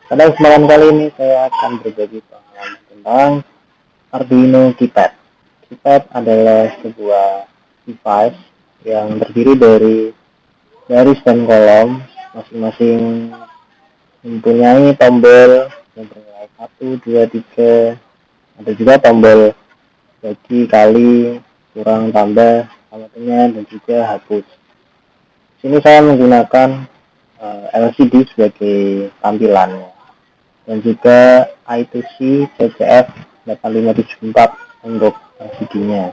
Pada kesempatan kali ini saya akan berbagi pengalaman tentang Arduino Keypad. Keypad adalah sebuah device yang terdiri dari garis dan kolom, masing-masing mempunyai tombol yang bernilai 1, 2, 3, ada juga tombol bagi, kali, kurang, tambah, sama dengan, dan juga hapus. Di sini saya menggunakan LCD sebagai tampilannya, dan juga I2C CCF 8574 untuk LCD-nya.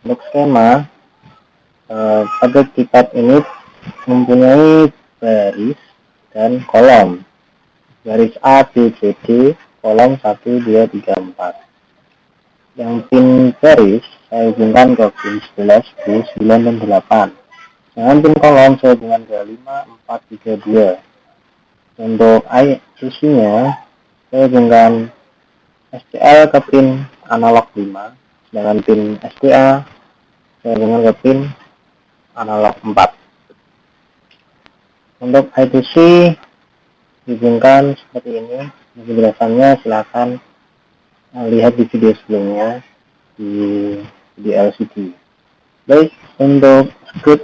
Untuk skema, pada keypad ini mempunyai baris dan kolom. Garis A, B, C, D, kolom 1, 2, 3, 4. Yang pin garis saya hubungkan ke pin 11, 10, 9, dan 8. Dengan pin kolom saya hubungkan ke 5, 4, 3, 2. Untuk IC-nya saya hubungkan SCL ke pin analog 5, sedangkan pin SDA saya hubungkan ke pin analog 4. Untuk I2C dihubungkan seperti ini. Penjelasannya silakan lihat di video sebelumnya di LCD. Baik, untuk script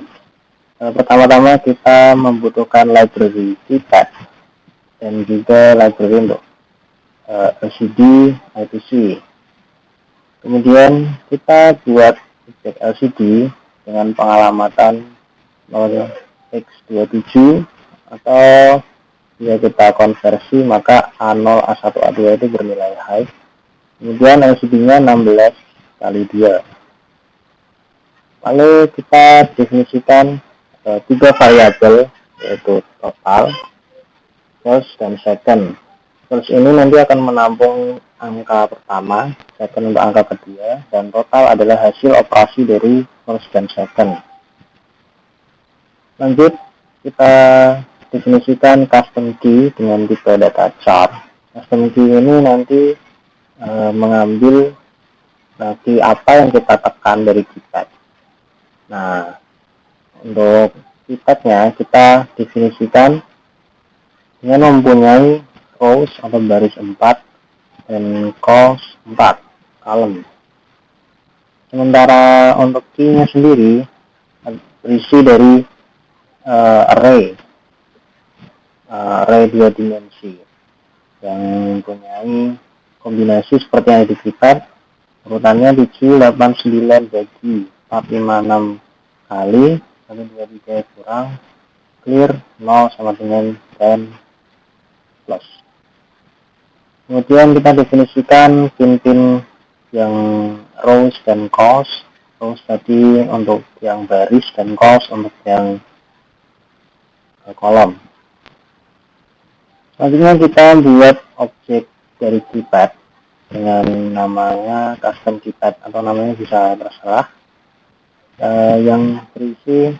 pertama-tama kita membutuhkan library keypad dan juga library untuk LCD I2C. Kemudian kita buat objek LCD dengan pengalamatan 0x27, atau jika kita konversi maka A0, A1, A2 itu bernilai high. Kemudian LCD-nya 16 kali 2. Lalu kita definisikan 3 variabel, yaitu total, first, dan second. First ini nanti akan menampung angka pertama, second untuk angka kedua, dan total adalah hasil operasi dari first dan second. Lanjut, kita definisikan custom key dengan tipe data char. Custom key ini nanti mengambil key apa yang kita tekan dari keypad. Nah, untuk keypadnya kita definisikan dengan mempunyai rows atau baris 4 dan columns 4 column. Sementara untuk key-nya sendiri berisi dari array 2 dimensi yang mempunyai kombinasi seperti yang ada di keypad. Urutannya di Q89 bagi 456 kali 123 kurang clear 0 sama dengan 10 plus. Kemudian kita definisikan pin-pin yang rows dan columns. Rows tadi untuk yang baris dan columns untuk yang kolom. Selanjutnya kita buat objek dari keypad dengan namanya custom keypad, atau namanya bisa terserah, yang berisi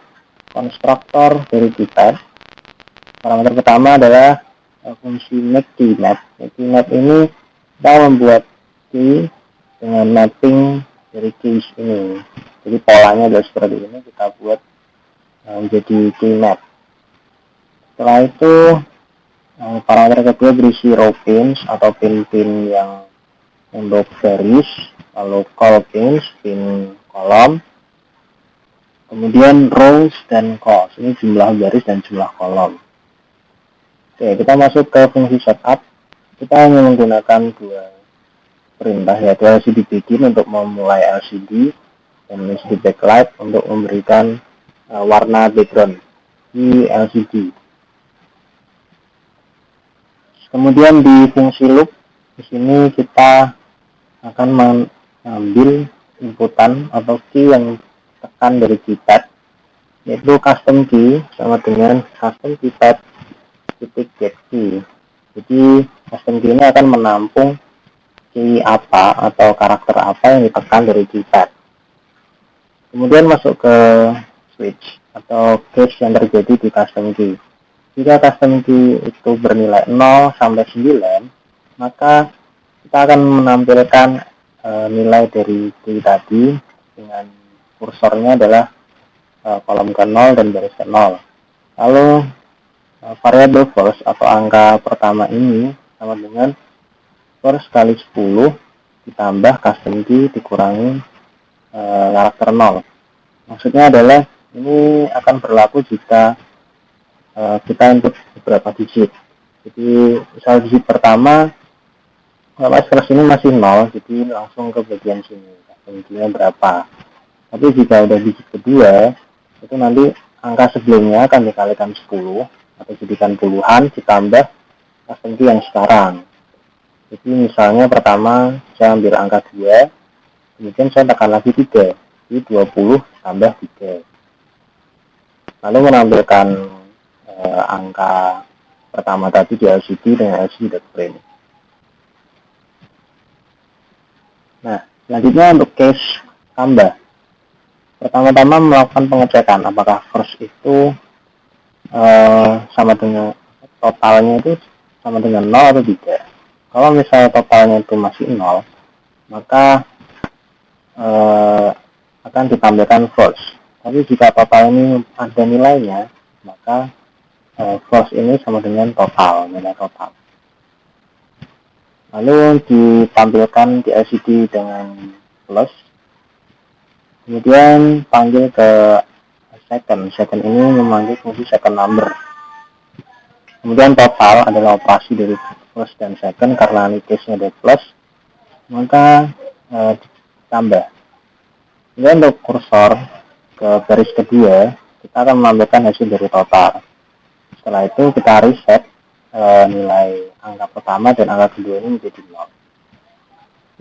konstruktor dari keypad. Parameter pertama adalah fungsi make keymap. Make keymap ini kita membuat key dengan mapping dari keys ini. Jadi polanya adalah seperti ini, kita buat menjadi keymap. Setelah itu parameter kedua berisi row pins atau pin-pin yang untuk garis, lalu call pins, pin kolom, kemudian rows dan calls, ini jumlah garis dan jumlah kolom. Oke, kita masuk ke fungsi setup. Kita hanya menggunakan 2 perintah, yaitu LCD begin untuk memulai LCD dan LCD backlight untuk memberikan warna background di LCD. Kemudian di fungsi loop, di sini kita akan mengambil inputan atau key yang tekan dari keypad, yaitu custom key sama dengan custom keypad titik get key. Jadi custom key ini akan menampung key apa atau karakter apa yang ditekan dari keypad. Kemudian masuk ke switch atau case yang terjadi di custom key. Jika custom key itu bernilai 0 sampai 9, maka kita akan menampilkan nilai dari key tadi dengan kursornya adalah kolom ke 0 dan baris ke 0. Lalu variabel first atau angka pertama ini sama dengan first kali 10 ditambah custom key dikurangi karakter 0. Maksudnya adalah ini akan berlaku jika kita input beberapa digit. Jadi misal digit pertama first ini masih 0, jadi langsung ke bagian sini custom key-nya berapa. Tapi jika udah digit kedua, itu nanti angka sebelumnya akan dikalikan 10 atau jadikan puluhan ditambah custom key yang sekarang. Jadi misalnya pertama saya ambil angka 2, kemudian saya tekan lagi 3, jadi 20 tambah 3. Lalu menampilkan angka pertama tadi di LCD dengan LCD.print. Nah, selanjutnya untuk case tambah. Pertama-tama melakukan pengecekan apakah first itu sama dengan totalnya itu sama dengan 0 atau tidak. Kalau misalnya totalnya itu masih 0, maka akan ditampilkan false. Tapi jika total ini ada nilainya, maka false ini sama dengan total, nilai total. Lalu ditampilkan di LCD dengan plus. Kemudian panggil ke second. Second ini memanggil fungsi second number. Kemudian total adalah operasi dari plus dan second, karena ini case-nya ada plus, maka ditambah. Kemudian untuk kursor ke baris kedua, kita akan menampilkan hasil dari total. Setelah itu kita reset nilai angka pertama dan angka kedua ini menjadi 0.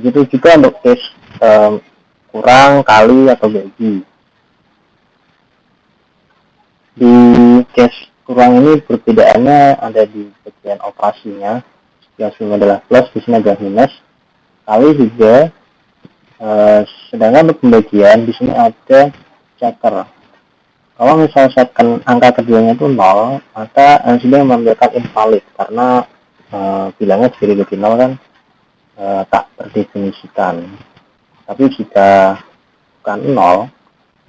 Begitu juga untuk case kurang, kali, atau bagi. Di case kurang ini perbedaannya ada di bagian operasinya. Yang sini adalah plus, di sini ada minus. Kali juga, sedangkan untuk pembagian di sini ada checker. Kalau misalnya setkan angka keduanya itu 0, maka LCD menampilkan invalid karena bilangnya dari 0 kan tak terdefinisikan. Tapi jika bukan 0,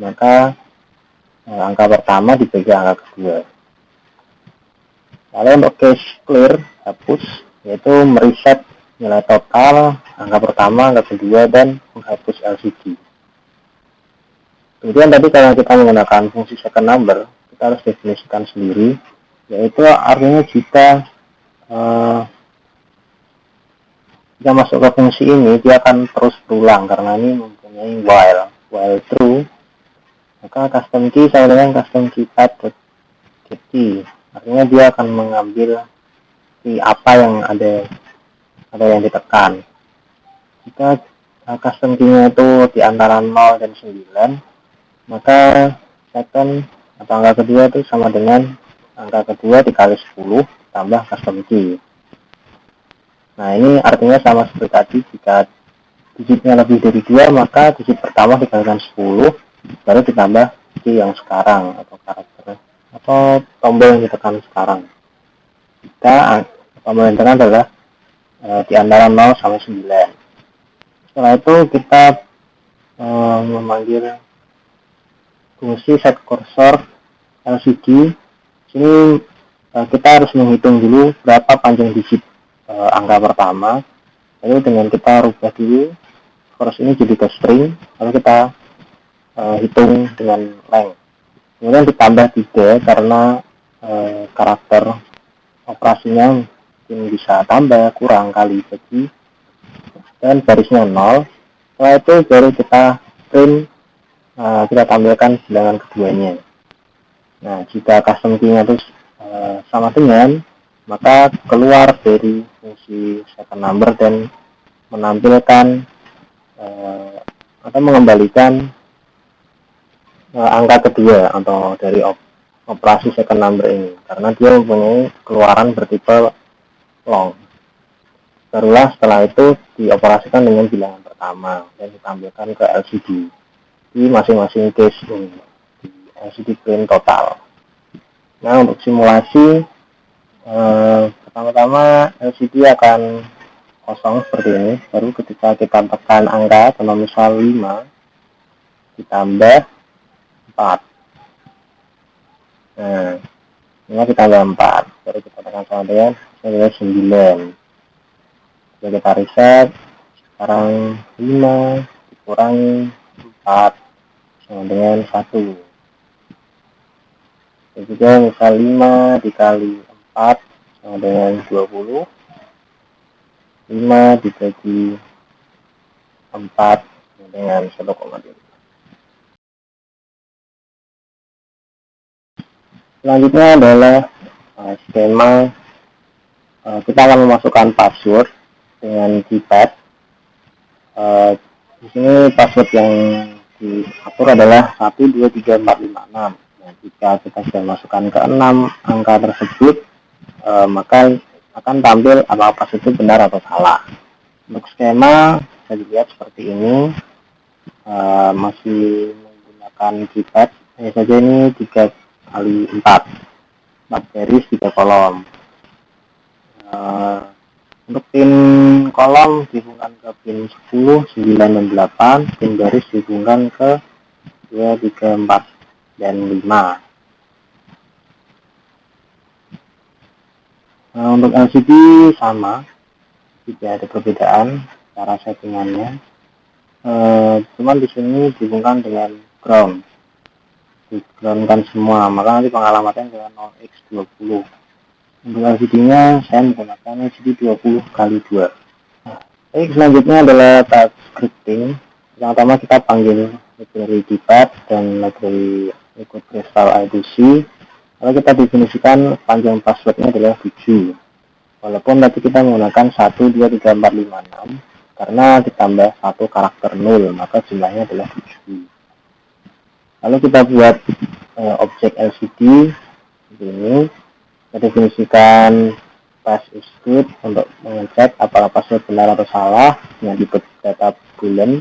maka angka pertama dibagi angka kedua. Lalu untuk case clear, hapus, yaitu mereset nilai total, angka pertama, angka kedua, dan menghapus LCD. Kemudian tadi kalau kita menggunakan fungsi second number, kita harus definisikan sendiri, yaitu artinya jika masuk ke fungsi ini, dia akan terus berulang karena ini mempunyai while true, maka custom key sama dengan custom key type.getKey, artinya dia akan mengambil key apa yang ada yang ditekan. Jika custom key-nya itu di antara 0 dan 9, maka second atau angka kedua itu sama dengan angka kedua dikali 10 tambah custom key. Nah, ini artinya sama seperti tadi, jika digitnya lebih dari 2, maka digit pertama dikalikan 10, baru ditambah key yang sekarang atau karakter atau tombol yang ditekan sekarang. Jika tombol yang ditekan adalah di antara 0 sampai 9. Setelah itu kita memanggil fungsi set cursor LCD. Sini kita harus menghitung dulu berapa panjang digit angka pertama, lalu dengan kita rubah dulu first ini jadi ke string, lalu kita hitung dengan length. Kemudian ditambah 3 karena karakter operasinya mungkin bisa tambah, kurang, kali, bagi, dan barisnya 0. Setelah itu baru kita print, kita tampilkan bilangan keduanya. Nah, jika custom key-nya itu sama dengan, maka keluar dari fungsi second number dan menampilkan atau mengembalikan angka kedua atau dari operasi second number ini, karena dia mempunyai keluaran bertipe long. Barulah setelah itu dioperasikan dengan bilangan pertama dan ditampilkan ke LCD di masing-masing case ini di LCD print total. Nah, untuk simulasi pertama-tama LCD akan kosong seperti ini, baru ketika kita tekan angka atau misal 5 ditambah 4. Nah, Ini kita tambah 4, baru kita tekan sama dengan 9. Jadi kita reset. Sekarang 5 dikurangi 4 sama dengan 1. Dan juga misal 5 dikali 4 sama dengan 20. 5 dibagi 4 sama dengan 1,5. Selanjutnya adalah skema kita akan memasukkan password dengan keypad. Di sini password yang diatur adalah 1, 2, 3, 4, 5, 6. Nah, jika kita sudah masukkan ke 6 angka tersebut, maka akan tampil apakah password itu benar atau salah. Untuk skema bisa dilihat seperti ini, masih menggunakan keypad. Hanya saja ini 3 kali 4 baris 3 kolom. Untuk pin kolom dihubungkan ke pin 10, 9, dan 8. Pin baris dihubungkan ke 2, 3, 4, dan 5. Untuk LCD sama, tidak ada perbedaan cara settingannya. Cuman di sini dihubungkan dengan ground, di-groundkan semua, maka nanti pengalamannya dengan 0x20. Untuk LCD-nya saya menggunakan LCD 20 kali 2. Baik, selanjutnya adalah tab scripting. Yang pertama kita panggil library keypad dan library liquid crystal I2C. Lalu kita definisikan panjang passwordnya adalah 7. Walaupun tadi kita menggunakan 1, 2, 3, 4, 5, 6. Karena ditambah 1 karakter 0, maka jumlahnya adalah 7. Lalu kita buat objek LCD ini. Kita definisikan pass is good untuk mengecek apakah password benar atau salah dengan tipe data boolean.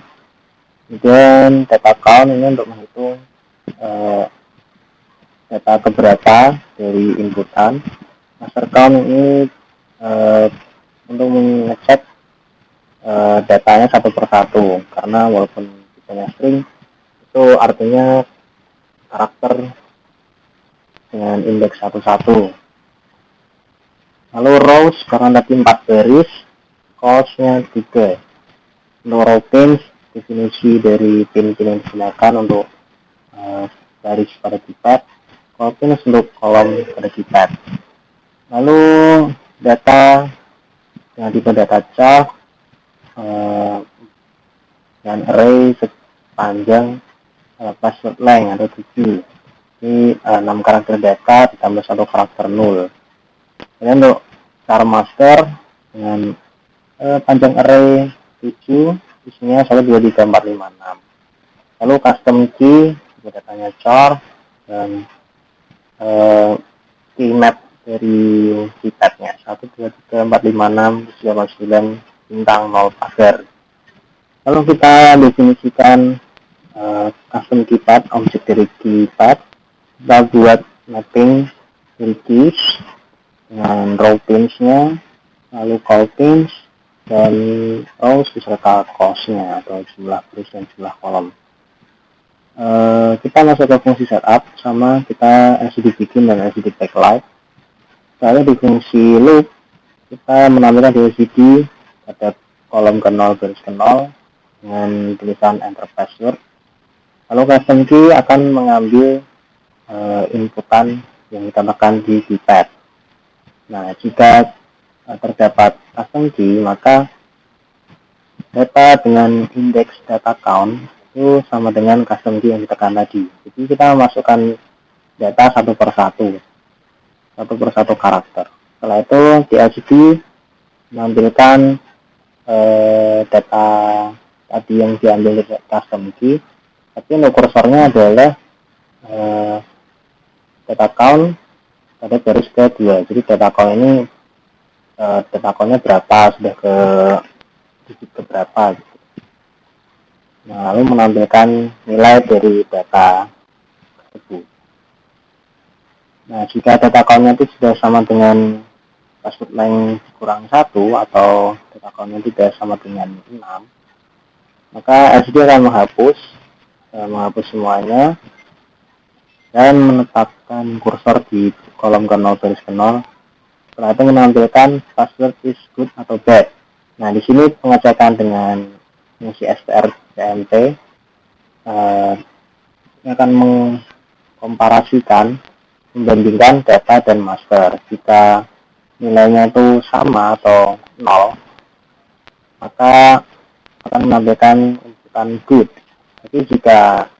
Kemudian data count ini untuk menghitung data keberapa dari inputan. Master count ini untuk mengecek datanya satu persatu, karena walaupun misalnya string itu artinya karakter dengan indeks 1-1. Lalu rows karena tadi 4 baris, columns-nya 3. Untuk row pins, definisi dari pin-pin yang digunakan untuk baris pada keypad, column pins untuk kolom pada keypad. Lalu data yang tipe data char dan array sepanjang password length atau 7. Ini 6 karakter data ditambah 1 karakter 0. Kemudian untuk char master dengan panjang array 7, isinya 1, 2, 3, 4, 5, 6. Lalu custom key, datanya char, dan key map dari keypadnya 1, 2, 3, 4, 5, 6, 7, 8, 9, bintang 0 pagar. Lalu kita definisikan custom keypad, objek dari keypad. Kita buat mapping dari keys dengan row pins-nya, lalu call pins, dan rows beserta cost-nya atau jumlah baris dan jumlah kolom. Kita masuk ke fungsi setup, sama kita LCD begin dan LCD backlight. Lalu di fungsi loop kita menampilkan di LCD pada kolom ke 0 baris ke 0 dengan tulisan enter password. Lalu custom key akan mengambil inputan yang kita tekan di keypad. Nah, jika terdapat custom key, maka data dengan indeks data count itu sama dengan custom key yang ditekan tadi. Jadi kita memasukkan data satu persatu karakter. Setelah itu di LCD menampilkan data tadi yang diambil dari custom key, tapi untuk kursornya adalah data count pada baris kedua. Jadi data count ini data countnya berapa, sudah ke digit keberapa gitu. Nah, lalu menampilkan nilai dari data tersebut. Nah, jika data countnya itu sudah sama dengan password length kurang 1 atau data countnya tidak sama dengan 6, maka LCD akan menghapus semuanya dan menetapkan kursor di kolom ke 0 baris ke 0. Setelah itu menampilkan password is good atau bad. Nah, di sini pengecekan dengan fungsi strcmp akan mengkomparasikan, membandingkan data dan master. Jika nilainya itu sama atau 0, maka akan menampilkan rujukan good. Tapi jika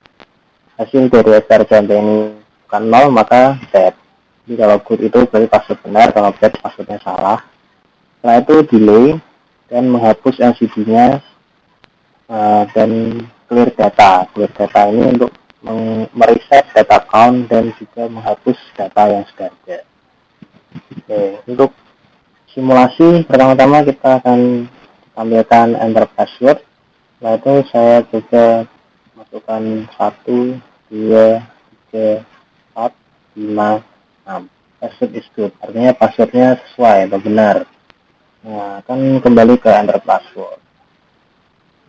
hasil dari strcmp ini bukan 0, maka bad. Jadi kalau good itu berarti password benar, kalau bad passwordnya salah. Setelah itu delay dan menghapus LCD-nya dan clear data. Clear data ini untuk mereset data count dan juga menghapus data yang sudah ada. Oke, untuk simulasi pertama-tama kita akan tampilkan enter password. Setelah itu saya coba masukkan 1, 2, 3, 4, 5, 6. Password is good, artinya passwordnya sesuai atau benar. Nah, akan kembali ke enter password.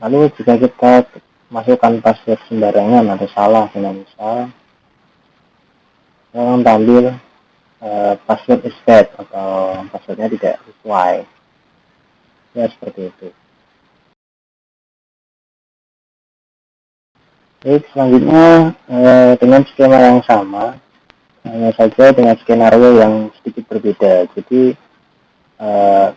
Lalu jika kita masukkan password sembarangan atau salah, dengan misal yang tampil password is bad atau passwordnya tidak sesuai, ya seperti itu. Baik, selanjutnya dengan skema yang sama, hanya saja dengan skenario yang sedikit berbeda. Jadi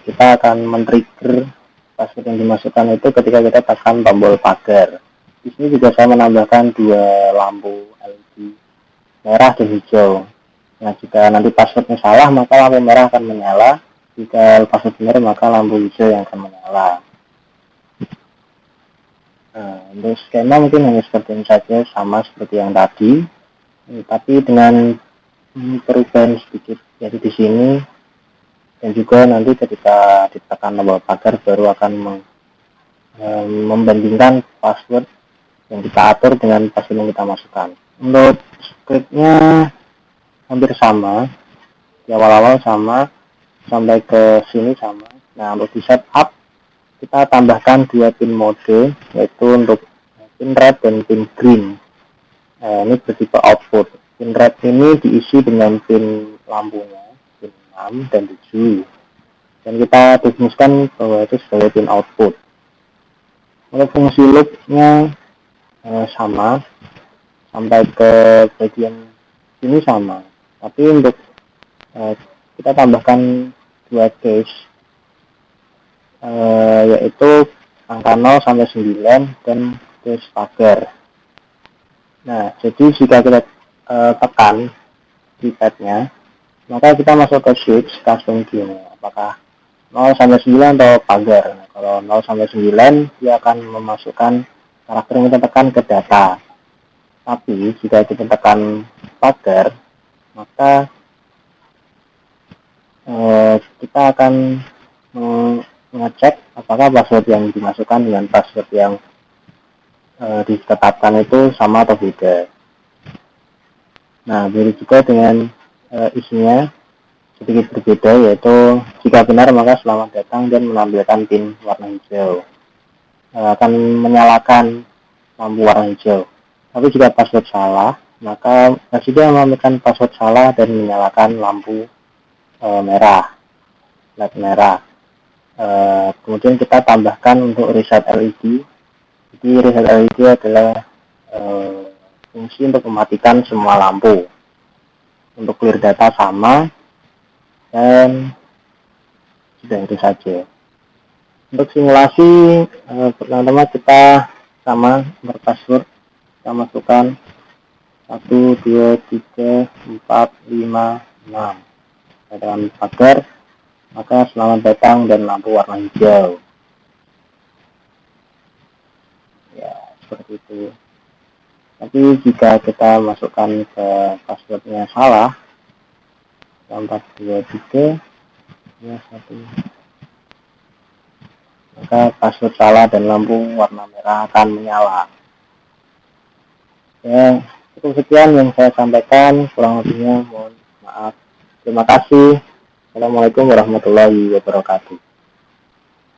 kita akan men-trigger password yang dimasukkan itu ketika kita tekan tombol pagar. Di sini juga saya menambahkan 2 lampu LED merah dan hijau. Nah, jika nanti passwordnya salah, maka lampu merah akan menyala. Jika password benar, maka lampu hijau yang akan menyala. Nah, untuk skema mungkin hanya seperti ini saja, sama seperti yang tadi, tapi dengan perubahan sedikit, yaitu di sini, dan juga nanti ketika ditekan tombol pagar baru akan membandingkan password yang kita atur dengan password yang kita masukkan. Untuk scriptnya hampir sama, di awal-awal sama, sampai ke sini sama. Nah, untuk di setup kita tambahkan 2 pin mode, yaitu untuk pin red dan pin green. Ini bertipe output. Pin red ini diisi dengan pin lampunya, pin 6 dan 7, dan kita definisikan bahwa itu sebagai pin output. Untuk fungsi loopnya sama, sampai ke bagian sini sama, tapi untuk kita tambahkan 2 case, yaitu angka 0 sampai 9 dan case pagar. Nah, jadi jika kita tekan keypadnya, maka kita masuk ke switch custom queue, apakah 0 sampai 9 atau pagar. Nah, kalau 0 sampai 9 dia akan memasukkan karakter yang kita tekan ke data. Tapi jika kita tekan pagar, maka kita akan mengecek apakah password yang dimasukkan dengan password yang ditetapkan itu sama atau beda. Nah, begitu juga dengan isinya sedikit berbeda, yaitu jika benar maka selamat datang dan menampilkan pin warna hijau, akan menyalakan lampu warna hijau. Tapi jika password salah, maka juga menampilkan password salah dan menyalakan lampu merah, LED merah. Kemudian kita tambahkan untuk reset LED. Jadi reset LED adalah fungsi untuk mematikan semua lampu. Untuk clear data sama, dan sudah itu saja. Untuk simulasi pertama kita sama berpassword, kita masukkan 1, 2, 3, 4, 5, 6 dengan pagar, maka selamat datang dan lampu warna hijau. Ya, seperti itu. Tapi jika kita masukkan ke passwordnya salah, 4, 2, 3, ya 1, maka password salah dan lampu warna merah akan menyala. Ya, cukup sekian yang saya sampaikan, kurang lebihnya mohon maaf. Terima kasih. Assalamualaikum warahmatullahi wabarakatuh.